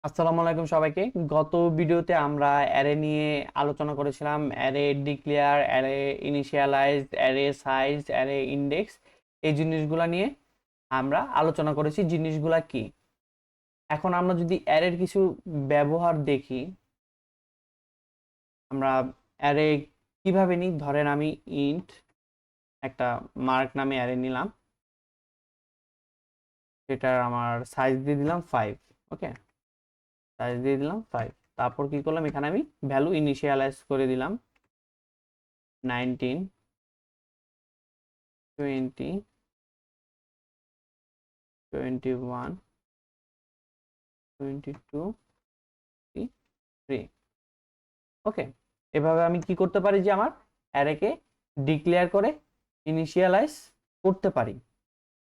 আসসালামু আলাইকুম সবাইকে। গত ভিডিওতে আমরা অ্যারে নিয়ে আলোচনা করেছিলাম। Array declare, array initialised, array size, array index, এই জিনিসগুলা নিয়ে আমরা আলোচনা করেছি। জিনিসগুলা কি? এখন আমরা যদি অ্যারের কিছু ব্যবহার দেখি, আমরা অ্যারে কিভাবে নিই। ধরেন আমি ইন্ট একটা মার্ক নামে অ্যারে নিলাম, সেটার আমার সাইজ দিয়ে দিলাম 5। ওকে, সাইজ দিয়ে দিলাম 5। তারপর কি করলাম, এখানে আমি ভ্যালু ইনিশিয়ালাইজ করে দিলাম 19, 20, 21, 22, 3। ওকে, এভাবে আমি কি করতে পারি যে আমার অ্যারেকে ডিক্লেয়ার করে ইনিশিয়ালাইজ করতে পারি।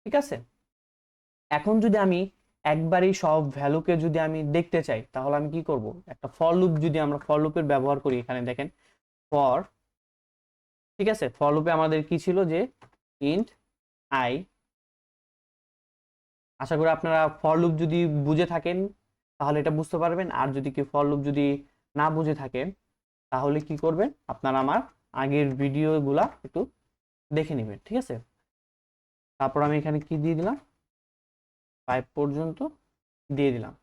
ঠিক আছে, এখন যদি আমি একবারই সব ভ্যালুকে যদি আমি দেখতে চাই, তাহলে আমি কি করব? একটা ফর লুপ, যদি আমরা ফর লুপের ব্যবহার করি, এখানে দেখেন ফর। ঠিক আছে, ফর লুপে আমাদের কি ছিল যে ইন্ট আই। আশা করি আপনারা ফর লুপ যদি বুঝে থাকেন তাহলে এটা বুঝতে পারবেন, আর যদি কেউ ফর লুপ যদি না বুঝে থাকেন তাহলে কি করবেন, আপনারা আমার আগের ভিডিওগুলা একটু দেখে নেবেন। ঠিক আছে, তারপর আমি এখানে কি দিয়ে দিলাম, 5 পর্যন্ত দিয়ে দিলাম।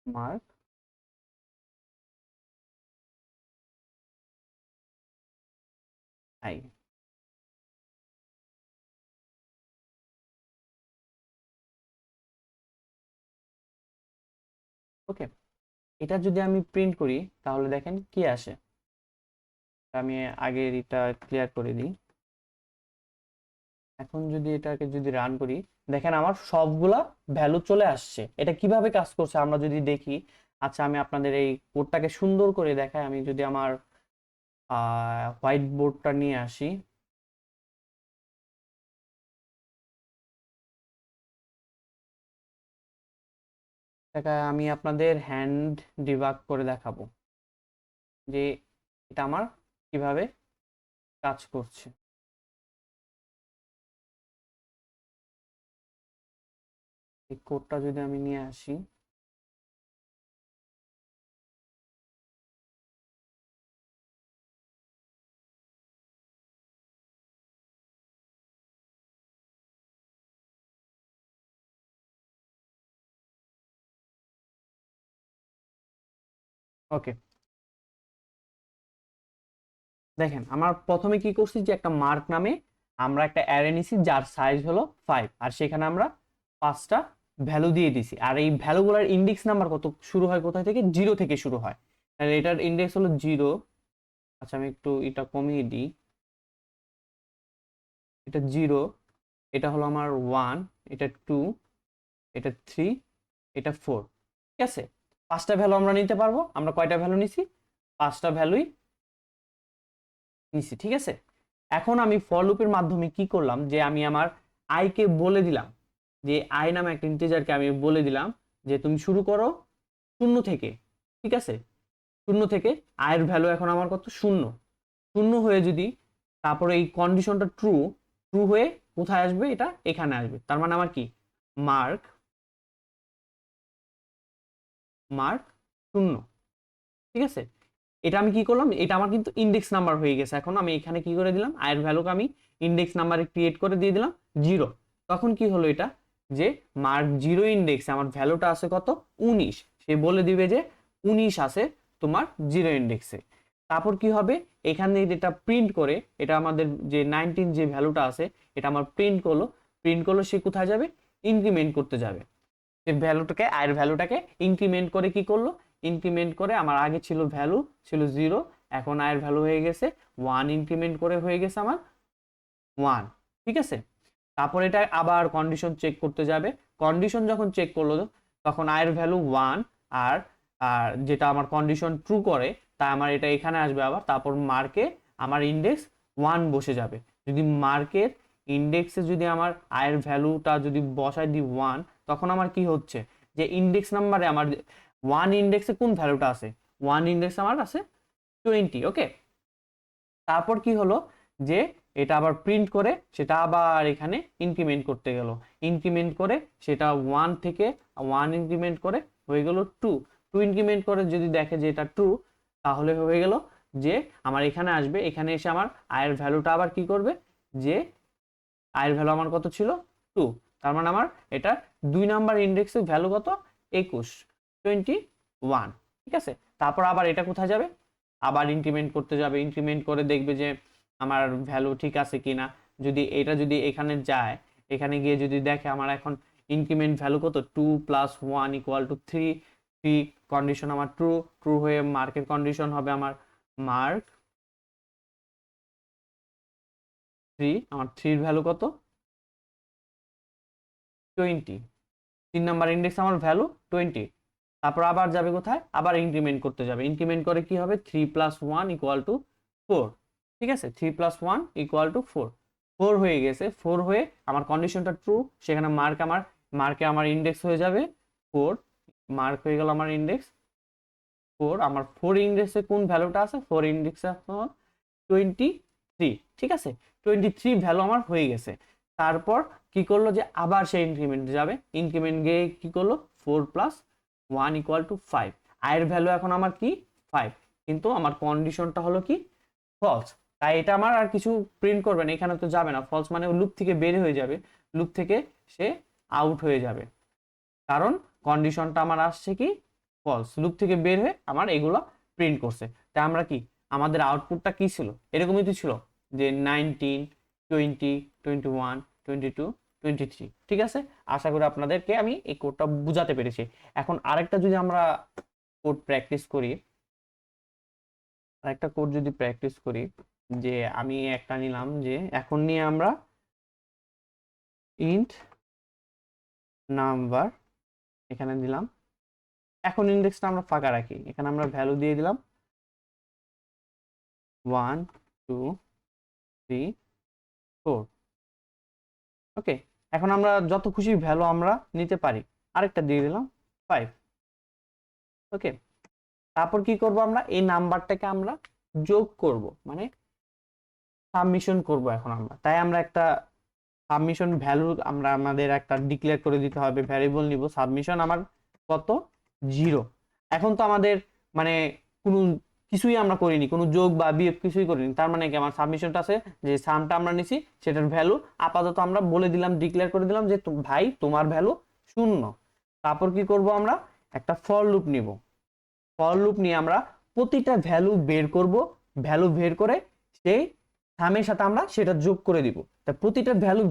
Mark I. ওকে, এটা যদি আমি প্রিন্ট করি তাহলে দেখেন কি আসে। আমি আগের এটা ক্লিয়ার করে দিই। এখন যদি এটাকে যদি রান করি, দেখেন আমার সবগুলা ভ্যালু চলে আসছে। এটা কিভাবে কাজ করছে আমরা যদি দেখি। আচ্ছা, আমি আপনাদের এই কোডটাকে সুন্দর করে দেখাই। আমি যদি আমার হোয়াইট বোর্ডটা নিয়ে আসি, এটা আমি আপনাদের হ্যান্ড ডিবাগ করে দেখাবো যে এটা আমার কিভাবে কাজ করছে। এই কোডটা যদি আমি নিয়ে আসি, ওকে, দেখেন আমার প্রথমে কি করছি যে একটা মার্ক নামে আমরা একটা অ্যারে নিছি যার সাইজ হলো 5, আর সেখানে আমরা 5টা ভ্যালু দিয়ে দিছি। আর এই ভ্যালুগুলোর ইন্ডেক্স নাম্বার কত শুরু হয়, কোথায় থেকে? 0 থেকে শুরু হয়। আর এটার ইন্ডেক্স হলো 0। আচ্ছা, আমি একটু এটা কমিয়ে দিই। এটা 0, এটা হলো আমার 1, এটা 2, এটা 3, এটা 4। ঠিক আছে, 5টা ভ্যালু আমরা নিতে পারবো। আমরা কয়টা ভ্যালু নিছি? 5টা ভ্যালুই নিছি। ঠিক আছে, এখন আমি ফর লুপের মাধ্যমে কি করলাম যে আমি আমার আই কে বলে দিলাম, যে আই নামে একটা ইন্টিজারকে আমি বলে দিলাম যে তুমি শুরু করো 0 থেকে। ঠিক আছে, 0 থেকে আয়ের ভ্যালু এখন আমার কত? 0। 0 হয়ে যদি তারপরে এই কন্ডিশনটা ট্রু, ট্রু হয়ে কোথায় আসবে? এটা এখানে আসবে। তার মানে আমার কি, মার্ক মার্ক 0। ঠিক আছে, এটা আমি কি করলাম, এটা আমার কিন্তু ইন্ডেক্স নাম্বার হয়ে গেছে। এখন আমি এখানে কি করে দিলাম, আয়ের ভ্যালুকে আমি ইন্ডেক্স নাম্বারে ক্রিয়েট করে দিয়ে দিলাম 0। তখন কি হলো, এটা যে মার্ক 0 ইন্ডেক্সে আমার ভ্যালুটা আছে কত? 19। সে বলে দিবে যে 19 আছে তোমার 0 ইন্ডেক্সে। তারপর কি হবে, এখানে যেটা প্রিন্ট করে, এটা আমাদের যে 19 যে ভ্যালুটা আছে এটা আমার প্রিন্ট করলো। প্রিন্ট করলো, সে কোথায় যাবে? ইনক্রিমেন্ট করতে যাবে। সে ভ্যালুটাকে, আয়ের ভ্যালুটাকে ইনক্রিমেন্ট করে কি করলো, ইনক্রিমেন্ট করে আমার আগে ছিল ভ্যালু ছিল 0, এখন আয়ের ভ্যালু হয়ে গেছে 1, ইনক্রিমেন্ট করে হয়ে গেছে আমার 1। ঠিক আছে, তারপর এটা আবার কন্ডিশন চেক করতে যাবে। কন্ডিশন যখন চেক করলো তখন আয়ের ভ্যালু 1, আর আর যেটা আমার কন্ডিশন ট্রু করে তাই আমার এটা এখানে আসবে আবার। তারপর মার্কে আমার ইন্ডেক্স 1 বসে যাবে। যদি মার্কের ইন্ডেক্সে যদি আমার আয়ের ভ্যালুটা যদি বসাই দিই 1, তখন আমার কি হচ্ছে, যে ইন্ডেক্স নাম্বারে আমার 1 ইন্ডেক্সে কোন ভ্যালুটা আছে, 1 ইন্ডেক্স আমার আছে 20। ওকে, তারপর কি হলো যে এটা আবার প্রিন্ট করে সেটা আবার এখানে ইনক্রিমেন্ট করতে গেল, ইনক্রিমেন্ট করে সেটা 1 থেকে 1 ইনক্রিমেন্ট করে হয়ে গেল 2, 2 ইনক্রিমেন্ট করে যদি দেখে যে এটা ট্রু, তাহলে হয়ে গেল যে আমার এখানে আসবে, এখানে এসে আমার আয়ের ভ্যালুটা আবার কি করবে, যে আয়ের ভ্যালু আমার কত ছিল 2, তার মানে আমার এটা 2 নাম্বার ইন্ডেক্সের ভ্যালু কত 21, 21। ঠিক আছে, তারপর আবার এটা কোথায় যাবে, আবার ইনক্রিমেন্ট করতে যাবে, ইনক্রিমেন্ট করে দেখবে যে আমার ভ্যালু ঠিক আছে কিনা। যদি এটা যদি এখানে যায়, এখানে গিয়ে যদি দেখে আমার এখন ইনক্রিমেন্ট ভ্যালু কত 2 + 1 = 3, 3 কন্ডিশন আমার ট্রু, ট্রু হয়ে মার্কের কন্ডিশন হবে আমার মার্ক 3, আমার 3 এর ভ্যালু কত 20, 3 নাম্বার ইন্ডেক্স আমার ভ্যালু 20। তারপর আবার যাবে কোথায়, আবার ইনক্রিমেন্ট করতে যাবে, ইনক্রিমেন্ট করে কি হবে 3 + 1 = 4। ঠিক আছে, 3 + 1 = 4, 4 হয়ে গেছে, 4 হয়ে আমার কন্ডিশনটা ট্রু, সেখানে মার্কে আমার ইন্ডেক্স হয়ে যাবে 4, মার্ক হয়ে গেল আমার ইন্ডেক্স 4। আমার 4 ইন্ডেক্সে কোন ভ্যালুটা আছে, 4 ইন্ডেক্সে আপনার 23। ঠিক আছে, 23 ভ্যালু আমার হয়ে গেছে। তারপর কি করলো যে আবার সে ইনক্রিমেন্ট যাবে, ইনক্রিমেন্ট গিয়ে কি করলো 4 + 1 = 5, আয়ের ভ্যালু এখন আমার কি 5, কিন্তু আমার কন্ডিশনটা হলো কি ফলস, তাই এটা আমার আর কিছু প্রিন্ট করবে না, এখানে তো যাবে না, ফলস মানে লুপ থেকে বের হয়ে যাবে, লুপ থেকে সে আউট হয়ে যাবে, কারণ কন্ডিশনটা আমার আসছে কি ফলস, লুপ থেকে বের হয়ে আমার এগুলো প্রিন্ট করছে। তাই আমরা কি আমাদের আউটপুটটা কি ছিল, এরকমই তো ছিল যে 19, 20, 21, 22, 23। ঠিক আছে, আশা করি আপনাদেরকে আমি এই কোডটা বুঝাতে পেরেছি। এখন আরেকটা যদি আমরা কোড প্র্যাকটিস করি, আরেকটা কোড যদি প্র্যাকটিস করি, যে আমি একটা নিলাম, যে এখন নিয়ে আমরা ইন্ট নাম্বার এখানে দিলাম, এখন ইন্ডেক্সটা আমরা ফাঁকা রাখি, এখানে আমরা ভ্যালু দিয়ে দিলাম 1, 2, 3, 4। ওকে, এখন আমরা যত খুশি ভ্যালু আমরা নিতে পারি, আরেকটা দিয়ে দিলাম 5। ওকে, তারপর কি করব, আমরা এই নাম্বারটাকে আমরা যোগ করব, মানে সাবমিশন করব এখন আমরা, তাই আমরা একটা সাবমিশন ভ্যালু আমরা আমাদের একটা ডিক্লেয়ার করে দিতে হবে, ভ্যারিয়েবল নিব, সাবমিশন আমার কত 0। এখন তো আমাদের মানে কোনো কিছুই আমরা করিনি, কোনো যোগ বা বিয়োগ কিছুই করিনি, তার মানে কি আমার সাবমিশনটা আছে, যে সামটা আমরা নিছি সেটার ভ্যালু আপাতত আমরা বলে দিলাম, ডিক্লেয়ার করে দিলাম যে ভাই তোমার ভ্যালু 0। তারপর কি করব, আমরা একটা ফর লুপ নিব, ফর লুপ নিয়ে আমরা প্রতিটা ভ্যালু বের করব, ভ্যালু বের করে সেই সামের সাথে আমরা সেটা যোগ করে দিব। তা প্রতিটা ভ্যালু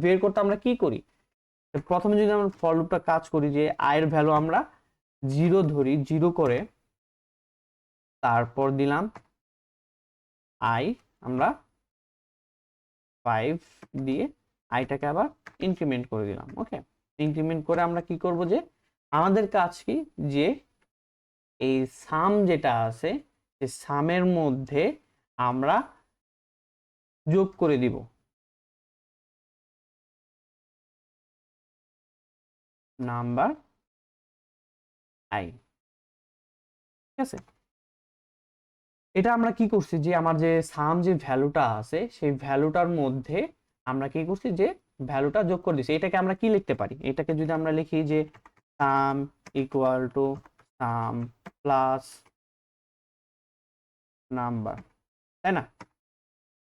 বের করতে আমরা কি করি, প্রথমে যদি আমরা ফর লুপটা কাজ করি, যে আয়ের ভ্যালু আমরা 0 ধরি, 0 করে তারপর দিলাম আই, আমরা 5 দিয়ে আইটাকে আবার ইনক্রিমেন্ট করে দিলাম। ওকে, ইনক্রিমেন্ট করে আমরা কি করব, যে আমাদের কাজ কি, যে এই সাম যেটা আছে এই সামের মধ্যে আমরা যোগ করে দিব নাম্বার আই। ঠিক আছে, এটা আমরা কি করছি, যে আমার যে সাম যে ভ্যালুটা আছে সেই ভ্যালুটার মধ্যে আমরা কি করছি, যে ভ্যালুটা যোগ করে দিচ্ছি। এটাকে আমরা কি লিখতে পারি, এটাকে যদি আমরা লিখি যে সাম equal to some plus number, তাই না?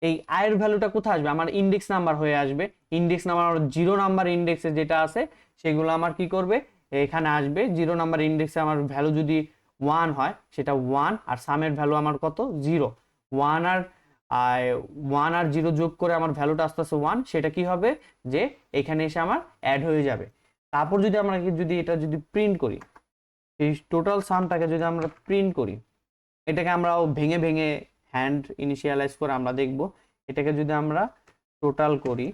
এই আয়ের ভ্যালুটা কোথায় আসবে, আমার ইন্ডেক্স নাম্বার হয়ে আসবে, ইন্ডেক্স নাম্বার 0 নাম্বার ইন্ডেক্সে যেটা আছে সেগুলো আমার কি করবে এখানে আসবে। 0 নাম্বার ইন্ডেক্সে আমার ভ্যালু যদি 1 হয় সেটা 1, আর সামের ভ্যালু আমার কত 0, 1 আর 1 আর 0 যোগ করে আমার ভ্যালুটা আস্তে আস্তে 1, সেটা কি হবে যে এখানে এসে আমার অ্যাড হয়ে যাবে। তারপর যদি আমরা যদি এটা যদি প্রিন্ট করি, এই টোটাল সামটাকে যদি আমরা প্রিন্ট করি, এটাকে আমরা ভেঙে ভেঙে হ্যান্ড ইনিশিয়ালাইজ করে আমরা দেখব, এটাকে যদি আমরা টোটাল করি,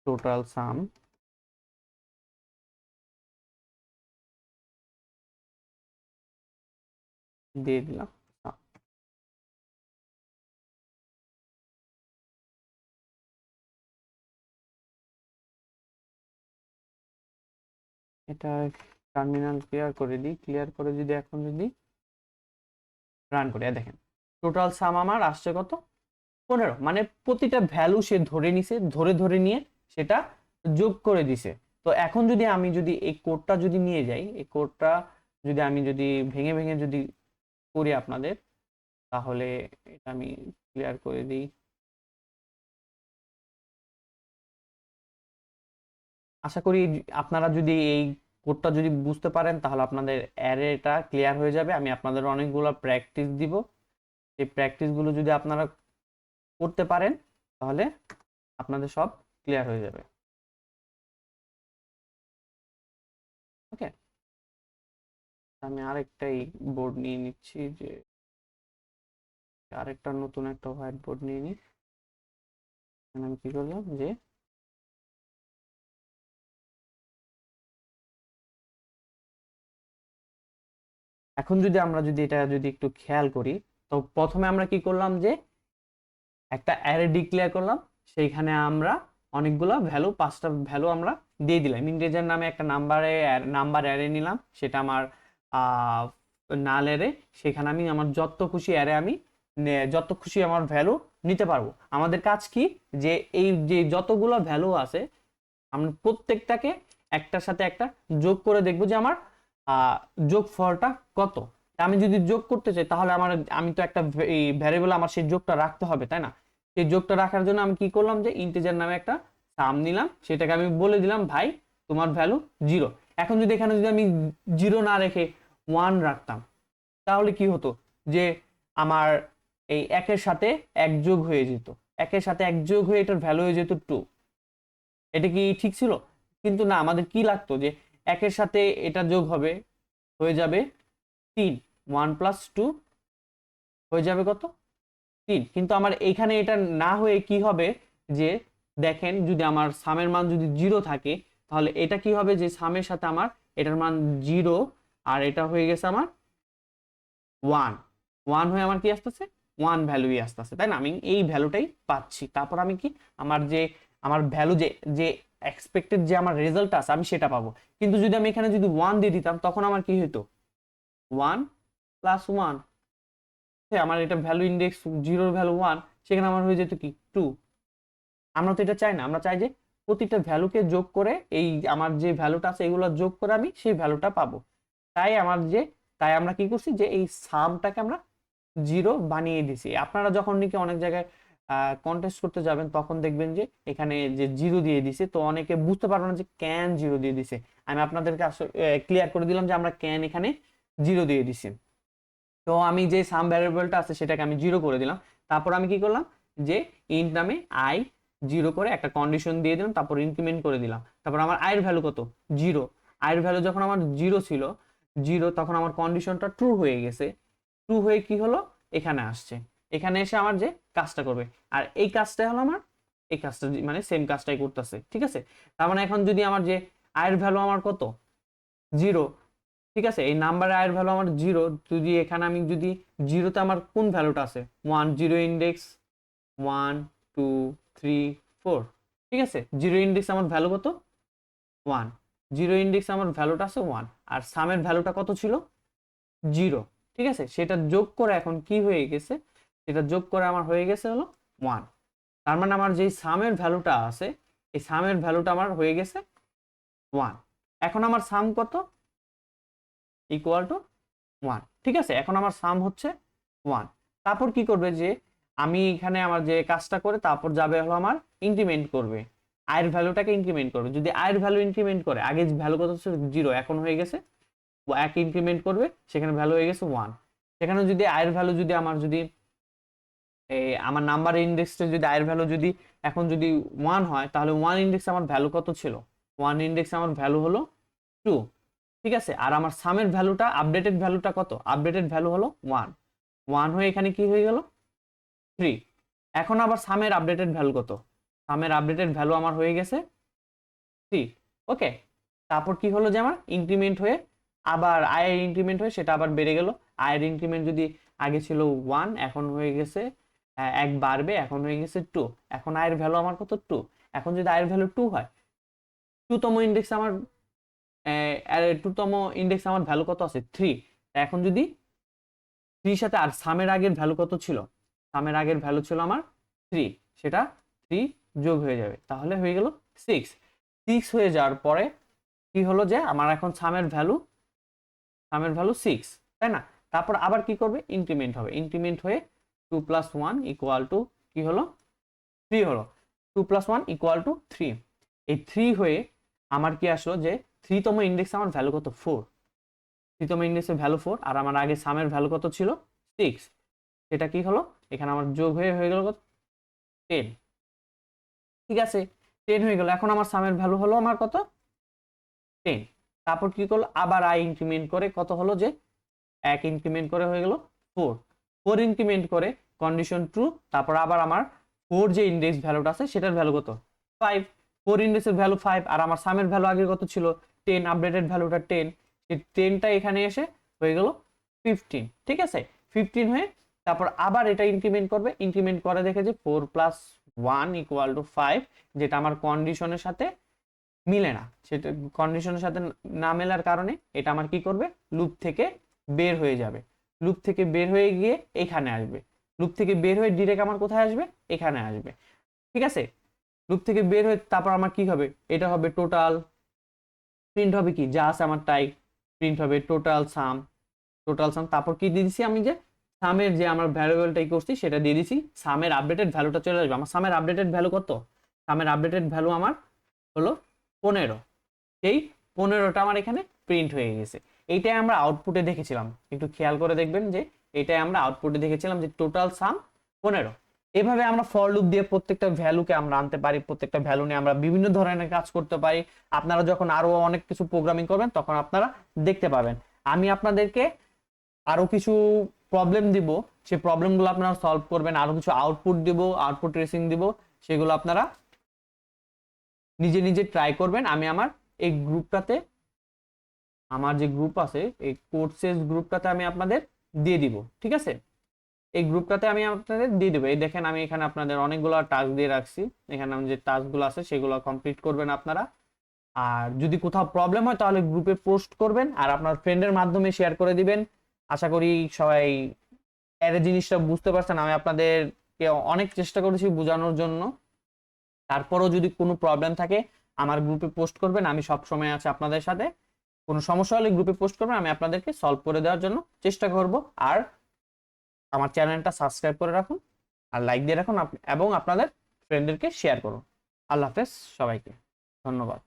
টোটাল সাম দিয়ে দিলাম, এটা টার্মিনাল ক্লিয়ার করে দিই, ক্লিয়ার করে যদি এখন যদি রান করি, দেখেন টোটাল সাম আমার আসছে কত, 15। মানে প্রতিটা ভ্যালু সে ধরে নিছে, ধরে ধরে নিয়ে সেটা যোগ করে দিছে। তো এখন যদি আমি যদি এই কোডটা যদি নিয়ে যাই, এই কোডটা যদি আমি যদি ভেঙে ভেঙে যদি করি আপনাদের, তাহলে এটা আমি ক্লিয়ার করে দিই। আশা করি আপনারা যদি এই কোডটা যদি বুঝতে পারেন তাহলে আপনাদের অ্যারেটা ক্লিয়ার হয়ে যাবে। আমি আপনাদের অনেকগুলো প্র্যাকটিস দিব, এই প্র্যাকটিসগুলো যদি আপনারা করতে পারেন তাহলে আপনাদের সব ক্লিয়ার হয়ে যাবে। ওকে, আমি আরেকটাই বোর্ড নিয়ে নিচ্ছি, যে আরেকটা নতুন একটা হোয়াইট বোর্ড নিয়ে নিই। আমি কি করলাম যে এখন যদি আমরা যদি এটা যদি একটু খেয়াল করি, তো প্রথমে আমরা কি করলাম যে একটা অ্যারে ডিক্লেয়ার করলাম, সেইখানে আমরা অনেকগুলো ভ্যালু, 5টা ভ্যালু আমরা দিয়ে দিলাম। ইন্টিজার নামে একটা নাম্বার অ্যারে নিলাম, সেটা আমার নাল অ্যারে। সেখানে আমি আমার যত খুশি অ্যারে আমি যত খুশি আমার ভ্যালু নিতে পারবো। আমাদের কাজ কি, যে এই যে যতগুলো ভ্যালু আছে আমরা প্রত্যেকটাকে একটার সাথে একটা যোগ করে দেখবো যে আমার যোগফলটা কত। আমি যদি যোগ করতে চাই তাহলে আমি তো একটা এই ভ্যারিয়েবল আমার সেই যোগটা রাখতে হবে, তাই না? সেই যোগটা রাখার জন্য আমি কি করলাম, যে ইন্টিজার নামে একটা সাম নিলাম, সেটাকে আমি বলে দিলাম ভাই তোমার ভ্যালু 0। এখন যদি এখানে যদি আমি 0 না রেখে 1 রাখতাম, তাহলে কি হতো, যে আমার এই একের সাথে এক যোগ হয়ে যেত, একের সাথে এক যোগ হয়ে এটার ভ্যালু হয়ে যেত 2। এটা কি ঠিক ছিল? কিন্তু না, আমাদের কি লাগতো, যে একের সাথে এটা যোগ হবে, হয়ে যাবে 3, 1 + 2 হয়ে যাবে কত, 3। কিন্তু আমার এখানে এটা না হয়ে কি হবে, যে দেখেন যদি আমার সামের মান যদি 0 থাকে, তাহলে এটা কি হবে, যে সামের সাথে আমার এটার মান 0, আর এটা হয়ে গেছে আমার 1, 1 হয়ে আমার কি আসতেছে, 1 ভ্যালুই আসতেছে, তাই না? আমি এই ভ্যালুটাই পাচ্ছি। তারপর আমি কি, আমার ভ্যালু যে যে এক্সপেক্টেড যে আমার রেজাল্ট আছে আমি সেটা পাবো। কিন্তু যদি আমি এখানে যদি 1 দিয়ে দিতাম, তখন আমার কি হতো, 1 + 1, আমার এটা ভ্যালু ইন্ডেক্স 0 ভ্যালু 1, সেখানে আমার হয়ে যেত কি 2। আমরা তো এটা চাই না, আমরা চাই যে প্রতিটা ভ্যালুকে যোগ করে এই আমার যে ভ্যালুটা আছে এগুলো যোগ করে আমি সেই ভ্যালুটা পাবো। তাই আমার যে তাই আমরা কি করছি, যে এই সামটাকে আমরা 0 বানিয়ে দিছি। আপনারা যখন নাকি অনেক জায়গায় কন্টেস্ট করতে যাবেন, তখন দেখবেন যে এখানে যে 0 দিয়ে দিছে, তো অনেকে বুঝতে পারবে না যে ক্যান 0 দিয়ে দিছে। আমি আপনাদেরকে ক্লিয়ার করে দিলাম যে আমরা ক্যান এখানে 0 দিয়ে দিছি। তো আমি যে সাম ভ্যারিয়েবলটা আছে সেটাকে আমি 0 করে দিলাম। তারপর আমি কি করলাম, যে ইন্ট নামে i 0 করে একটা কন্ডিশন দিয়ে দিলাম, তারপর ইনক্রিমেন্ট করে দিলাম। তারপর আমার i এর ভ্যালু কত, 0। i এর ভ্যালু যখন আমার 0 ছিল, 0, তখন আমার কন্ডিশনটা ট্রু হয়ে গেছে। ট্রু হয়ে কি হলো, এখানে আসছে। এখানে এসে আমার যে কাজটা করবে, আর এই কাজটা হলো আমার এই কাজটা মানে সেম কাজটাই করতেছে, ঠিক আছে? তার মানে এখন যদি আমার যে i এর ভ্যালু আমার কত, 0, ঠিক আছে, এই নাম্বারে আয়ের ভ্যালু আমার 0। যদি এখানে আমি যদি 0তে আমার কোন ভ্যালুটা আছে, 1, 0 ইন্ডেক্স 1 2 3 4, ঠিক আছে, 0 ইন্ডেক্স আমার ভ্যালু কত, 1, 0 ইন্ডেক্স আমার ভ্যালুটা আছে 1। আর সামের ভ্যালুটা কত ছিল, 0, ঠিক আছে। সেটা যোগ করে এখন কি হয়ে গেছে, সেটা যোগ করে আমার হয়ে গেছে হলো 1। তার মানে আমার যেই সামের ভ্যালুটা আছে, এই সামের ভ্যালুটা আমার হয়ে গেছে 1। এখন আমার সাম কত, ইকুয়াল টু 1, ঠিক আছে। এখন আমার সাম হচ্ছে 1। তারপর কি করবে, যে আমি এখানে আমার যে কাজটা করে তারপর যাবে হলো আমার ইনক্রিমেন্ট করবে, আয়ের ভ্যালুটাকে ইনক্রিমেন্ট করবে। যদি আয়ের ভ্যালু ইনক্রিমেন্ট করে, আগে ভ্যালু কত ছিল 0, এখন হয়ে গেছে 1, ইনক্রিমেন্ট করবে, সেখানে ভ্যালু হয়ে গেছে 1। সেখানে যদি আয়ের ভ্যালু যদি আমার নাম্বার ইন্ডেক্সে যদি আয়ের ভ্যালু যদি এখন যদি 1 হয়, তাহলে 1 ইন্ডেক্স আমার ভ্যালু কত ছিল, 1 ইন্ডেক্স আমার ভ্যালু হলো 2, ঠিক আছে। আর আমার সামের ভ্যালুটা আপডেটেড ভ্যালুটা কত, আপডেটেড ভ্যালু হলো 1, 1 হয়ে এখানে কি হয়ে গেল 3। এখন আবার সামের আপডেটেড ভ্যালু কত, সামের আপডেটেড ভ্যালু আমার হয়ে গেছে 3। ওকে, তারপর কি হলো, যে আমার ইনক্রিমেন্ট হয়ে আবার আয়ের ইনক্রিমেন্ট হয়ে সেটা আবার বেড়ে গেল। আয়ের ইনক্রিমেন্ট যদি আগে ছিল 1, এখন হয়ে গেছে 1 বাড়বে, এখন হয়ে গেছে 2। এখন আয়ের ভ্যালু আমার কত, 2। এখন যদি আয়ের ভ্যালু 2 হয়, 2তম ইন্ডেক্স আমার অ্যারে 2 তম ইন্ডেক্স আমার ভ্যালু কত আছে 3। এখন যদি 3 সাথে আর সামের আগের ভ্যালু কত ছিল, সামের আগের ভ্যালু ছিল আমার 3, সেটা 3 যোগ হয়ে যাবে, তাহলে হয়ে গেল 6। 6 হয়ে যাওয়ার পরে কি হলো যে আমার এখন সামের ভ্যালু 6, তাই না? তারপর আবার কি করবে, ইনক্রিমেন্ট হবে, ইনক্রিমেন্ট হয়ে 2 + 1 = কি হলো 3 হলো। 2 + 1 = 3। এই 3 হয়ে আমার কি আসলো যে 3 তম ইন্ডেক্স আমার ভ্যালু কত 4, 3 তম ইন্ডেক্সের ভ্যালু 4, আর আমার আগে সামের ভ্যালু কত ছিল 6, সেটা কি হলো এখানে আমার যোগ হয়ে গেল কত 10। ঠিক আছে, 10 হয়ে গেল। এখন আমার সামের ভ্যালু হলো আমার কত 10। তারপর কি করলো, আবার আই ইনক্রিমেন্ট করে কত হলো যে 1 ইনক্রিমেন্ট করে হয়ে গেল 4, 4 ইনক্রিমেন্ট করে কন্ডিশন ট্রু, তারপর আবার আমার 4 যে ইন্ডেক্স ভ্যালুটা আছে সেটার ভ্যালু কত 5, 4 ইন্ডেক্সের ভ্যালু 5, আর আমার সামের ভ্যালু আগে কত ছিল 10, আপডেটেড ভ্যালুটা 10, এই 10টা এখানে এসে হয়ে গেল 15। ঠিক আছে, 15 হয়ে তারপর আবার এটা ইনক্রিমেন্ট করবে, ইনক্রিমেন্ট করে দেখে যে 4 + 1 = 5, যেটা আমার কন্ডিশনের সাথে মিলে না, সেটা কন্ডিশনের সাথে না মেলার কারণে এটা আমার কি করবে, লুপ থেকে বের হয়ে যাবে, লুপ থেকে বের হয়ে গিয়ে এখানে আসবে, লুপ থেকে বের হয়ে ডিরেক্ট আমার কোথায় আসবে, এখানে আসবে। ঠিক আছে, লুপ থেকে বের হয়ে তারপর আমার কি হবে, এটা হবে টোটাল, প্রিন্ট হবে কি যা আছে আমার তাই, প্রিন্ট হবে টোটাল সাম, টোটাল সাম। তারপর কি দিয়ে দিছি আমি, যে সামের যে আমার ভ্যারিয়েবলটাই করছি সেটা দিয়ে দিছি, সামের আপডেটেড ভ্যালুটা চলে আসবে। আমার সামের আপডেটেড ভ্যালু কত, সামের আপডেটেড ভ্যালু আমার হলো 15, এই 15টা আমার এখানে প্রিন্ট হয়ে গেছে। এইটাই আমরা আউটপুটে দেখেছিলাম, একটু খেয়াল করে দেখবেন যে এটাই আমরা আউটপুটে দেখেছিলাম যে টোটাল সাম 15। এভাবে আমরা ফর লুপ দিয়ে প্রত্যেকটা ভ্যালুকে আমরা আনতে পারি, প্রত্যেকটা ভ্যালু নিয়ে আমরা বিভিন্ন ধরনের কাজ করতে পারি। আপনারা যখন আরো অনেক কিছু প্রোগ্রামিং করবেন তখন আপনারা দেখতে পাবেন। আমি আপনাদেরকে আরো কিছু প্রবলেম দিব, সেই প্রবলেমগুলো আপনারা সলভ করবেন, আরো কিছু আউটপুট দিব, আউটপুট ট্রেসিং দিব, সেগুলো আপনারা নিজে নিজে ট্রাই করবেন। আমি আমার এই গ্রুপটাতে, আমার যে গ্রুপ আছে এই কোর্সেস গ্রুপটাতে আমি আপনাদের দিয়ে দিব। ঠিক আছে, এই গ্রুপটাতে আমি আপনাদের দিয়ে দেবো। এই দেখেন আমি এখানে আপনাদের অনেকগুলো টাস্ক দিয়ে রাখছি, এখানে আমি যে টাস্কগুলো আছে সেগুলো কমপ্লিট করবেন আপনারা। আর যদি কোথাও প্রবলেম হয় তাহলে গ্রুপে পোস্ট করবেন আর আপনার ফ্রেন্ডের মাধ্যমে শেয়ার করে দিবেন। আশা করি সবাই এর জিনিসটা বুঝতে পারছেন। আমি আপনাদেরকে অনেক চেষ্টা করেছি বোঝানোর জন্য, তারপরও যদি কোনো প্রবলেম থাকে আমার গ্রুপে পোস্ট করবেন, আমি সব সময় আছি আপনাদের সাথে। কোনো সমস্যা হলে গ্রুপে পোস্ট করবেন, আমি আপনাদেরকে সলভ করে দেওয়ার জন্য চেষ্টা করব। আর আমার চ্যানেলটা সাবস্ক্রাইব করে রাখুন আর লাইক দিয়ে রাখুন এবং আপনাদের ফ্রেন্ডদেরকে শেয়ার করুন। আল্লাহ হাফেজ সবাইকে, ধন্যবাদ।